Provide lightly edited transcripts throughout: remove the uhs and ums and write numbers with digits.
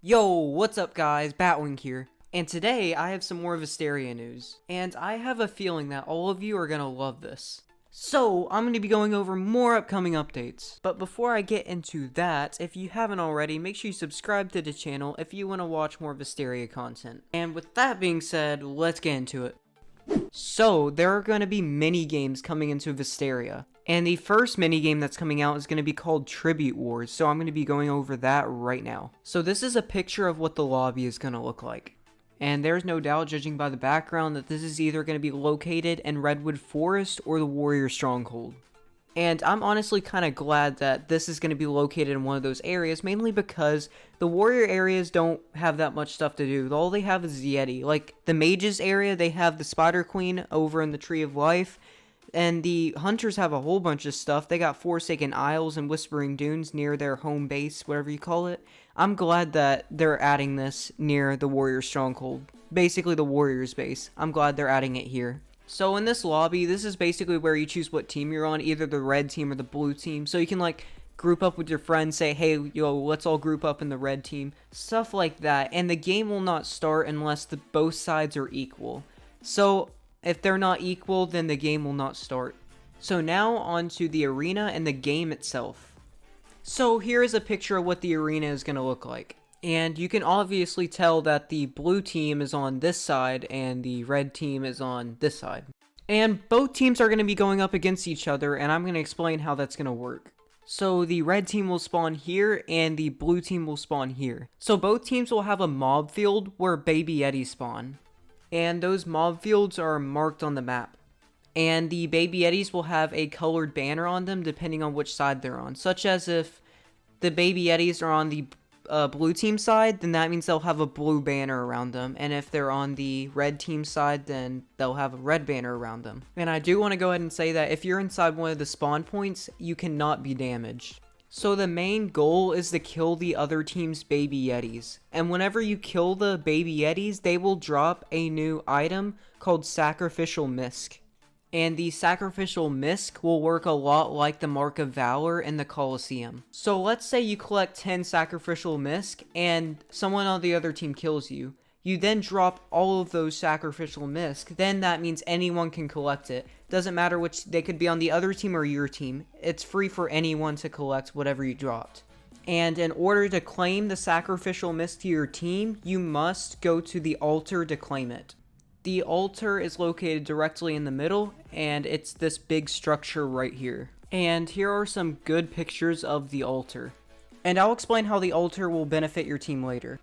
Yo, what's up guys, Batwing here, and today I have some more Vesteria news, and I have a feeling that all of you are gonna love this. So, I'm going to be going over more upcoming updates, but before I get into that, if you haven't already, make sure you subscribe to the channel if you want to watch more Vesteria content. And with that being said, let's get into it. So, there are going to be mini-games coming into Vesteria, and the first minigame that's coming out is going to be called Tribute Wars, so I'm going to be going over that right now. So this is a picture of what the lobby is going to look like. And there's no doubt, judging by the background, that this is either going to be located in Redwood Forest or the Warrior Stronghold. And I'm honestly kind of glad that this is going to be located in one of those areas, mainly because the warrior areas don't have that much stuff to do. All they have is the Yeti. Like, the mages area, they have the Spider Queen over in the Tree of Life, and the hunters have a whole bunch of stuff. They got Forsaken Isles and Whispering Dunes near their home base, whatever you call it. I'm glad that they're adding this near the Warrior Stronghold. Basically the Warrior's base. I'm glad they're adding it here. So in this lobby, this is basically where you choose what team you're on, either the red team or the blue team. So you can like group up with your friends, say, hey, yo, let's all group up in the red team. Stuff like that. And the game will not start unless both sides are equal. So if they're not equal, then the game will not start. So now on to the arena and the game itself. So here is a picture of what the arena is going to look like. And you can obviously tell that the blue team is on this side and the red team is on this side. And both teams are going to be going up against each other, and I'm going to explain how that's going to work. So the red team will spawn here and the blue team will spawn here. So both teams will have a mob field where baby Yetis spawn. And those mob fields are marked on the map. And the baby Yetis will have a colored banner on them depending on which side they're on. Such as if the baby Yetis are on the blue team side, then that means they'll have a blue banner around them. And if they're on the red team side, then they'll have a red banner around them. And I do want to go ahead and say that if you're inside one of the spawn points, you cannot be damaged. So the main goal is to kill the other team's baby Yetis. And whenever you kill the baby Yetis, they will drop a new item called Sacrificial Misc. And the Sacrificial Misc will work a lot like the Mark of Valor in the Colosseum. So let's say you collect 10 Sacrificial Misc and someone on the other team kills you. You then drop all of those Sacrificial Misc, then that means anyone can collect it. Doesn't matter which, they could be on the other team or your team. It's free for anyone to collect whatever you dropped. And in order to claim the Sacrificial Misc to your team, you must go to the altar to claim it. The altar is located directly in the middle, and it's this big structure right here. And here are some good pictures of the altar. And I'll explain how the altar will benefit your team later.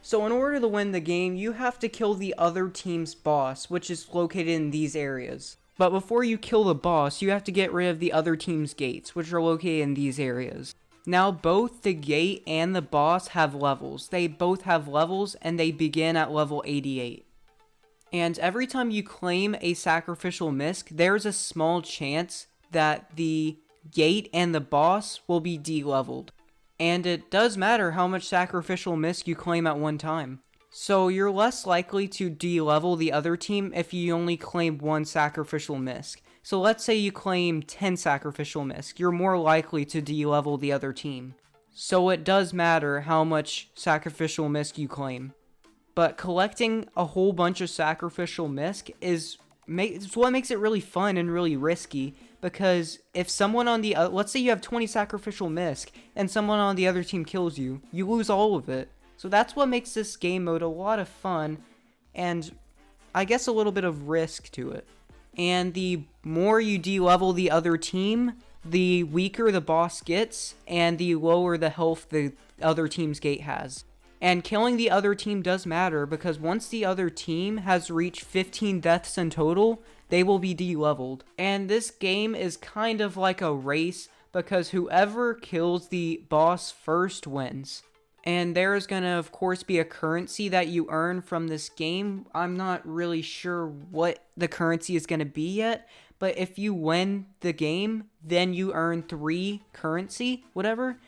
So in order to win the game, you have to kill the other team's boss, which is located in these areas. But before you kill the boss, you have to get rid of the other team's gates, which are located in these areas. Now both the gate and the boss have levels. They both have levels, and they begin at level 88. And every time you claim a Sacrificial Misc, there's a small chance that the gate and the boss will be de-leveled. And it does matter how much Sacrificial Misc you claim at one time. So you're less likely to de-level the other team if you only claim one Sacrificial Misc. So let's say you claim 10 Sacrificial Misc, you're more likely to de-level the other team. So it does matter how much Sacrificial Misc you claim. But collecting a whole bunch of Sacrificial Misc is what makes it really fun and really risky. Because if someone on the let's say you have 20 Sacrificial Misc and someone on the other team kills you, you lose all of it. So that's what makes this game mode a lot of fun, and I guess a little bit of risk to it. And the more you de-level the other team, the weaker the boss gets, and the lower the health the other team's gate has. And killing the other team does matter, because once the other team has reached 15 deaths in total, they will be de-leveled. And this game is kind of like a race, because whoever kills the boss first wins. And there is going to, of course, be a currency that you earn from this game. I'm not really sure what the currency is going to be yet, but if you win the game, then you earn 3 currency, whatever.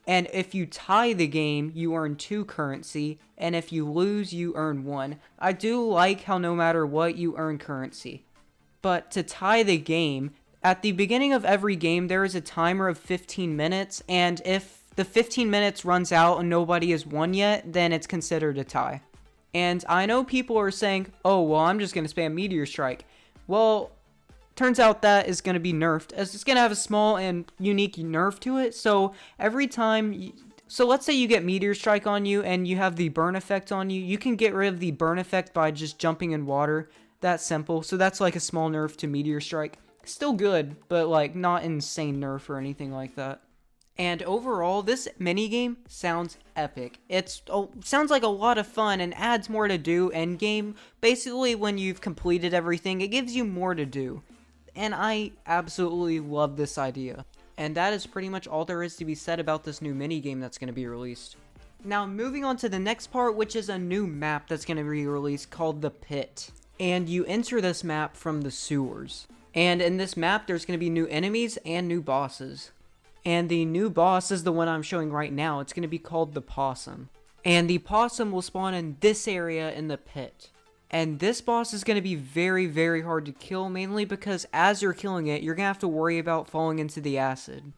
And if you tie the game, you earn 2 currency, and if you lose, you earn 1. I do like how no matter what, you earn currency. But to tie the game, at the beginning of every game, there is a timer of 15 minutes, and if the 15 minutes runs out and nobody has won yet, then it's considered a tie. And I know people are saying, oh, well, I'm just going to spam Meteor Strike. Well, turns out that is going to be nerfed, as it's going to have a small and unique nerf to it. So every time, so let's say you get Meteor Strike on you and you have the burn effect on you. You can get rid of the burn effect by just jumping in water. That's simple. So that's like a small nerf to Meteor Strike. Still good, but like not insane nerf or anything like that. And overall, this minigame sounds epic. It sounds like a lot of fun and adds more to do endgame. Basically, when you've completed everything, it gives you more to do. And I absolutely love this idea. And that is pretty much all there is to be said about this new minigame that's going to be released. Now, moving on to the next part, which is a new map that's going to be released called The Pit. And you enter this map from the sewers. And in this map, there's going to be new enemies and new bosses. And the new boss is the one I'm showing right now. It's going to be called the Possum. And the Possum will spawn in this area in the pit. And this boss is going to be very, very hard to kill, mainly because as you're killing it, you're going to have to worry about falling into the acid.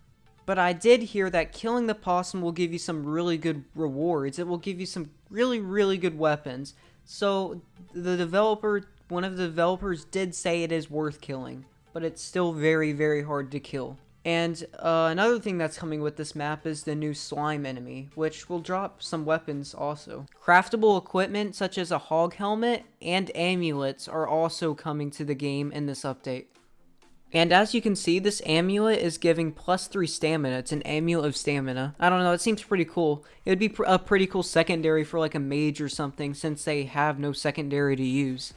But I did hear that killing the Possum will give you some really good rewards. It will give you some really, really good weapons. So one of the developers did say it is worth killing. But it's still very, very hard to kill. And another thing that's coming with this map is the new slime enemy, which will drop some weapons also. Craftable equipment such as a hog helmet and amulets are also coming to the game in this update. And as you can see, this amulet is giving +3 stamina. It's an amulet of stamina. I don't know, it seems pretty cool. It would be a pretty cool secondary for like a mage or something, since they have no secondary to use.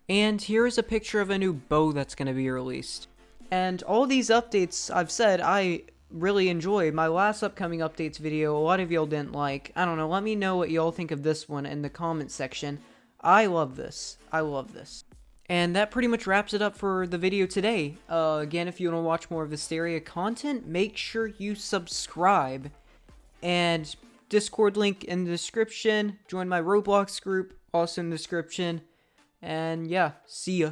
And here is a picture of a new bow that's going to be released. And all these updates, I've said, I really enjoy. My last upcoming updates video, a lot of y'all didn't like. I don't know, let me know what y'all think of this one in the comment section. I love this. I love this. And that pretty much wraps it up for the video today. Again, if you want to watch more of Vesteria content, make sure you subscribe. And Discord link in the description. Join my Roblox group, also in the description. And yeah, see ya.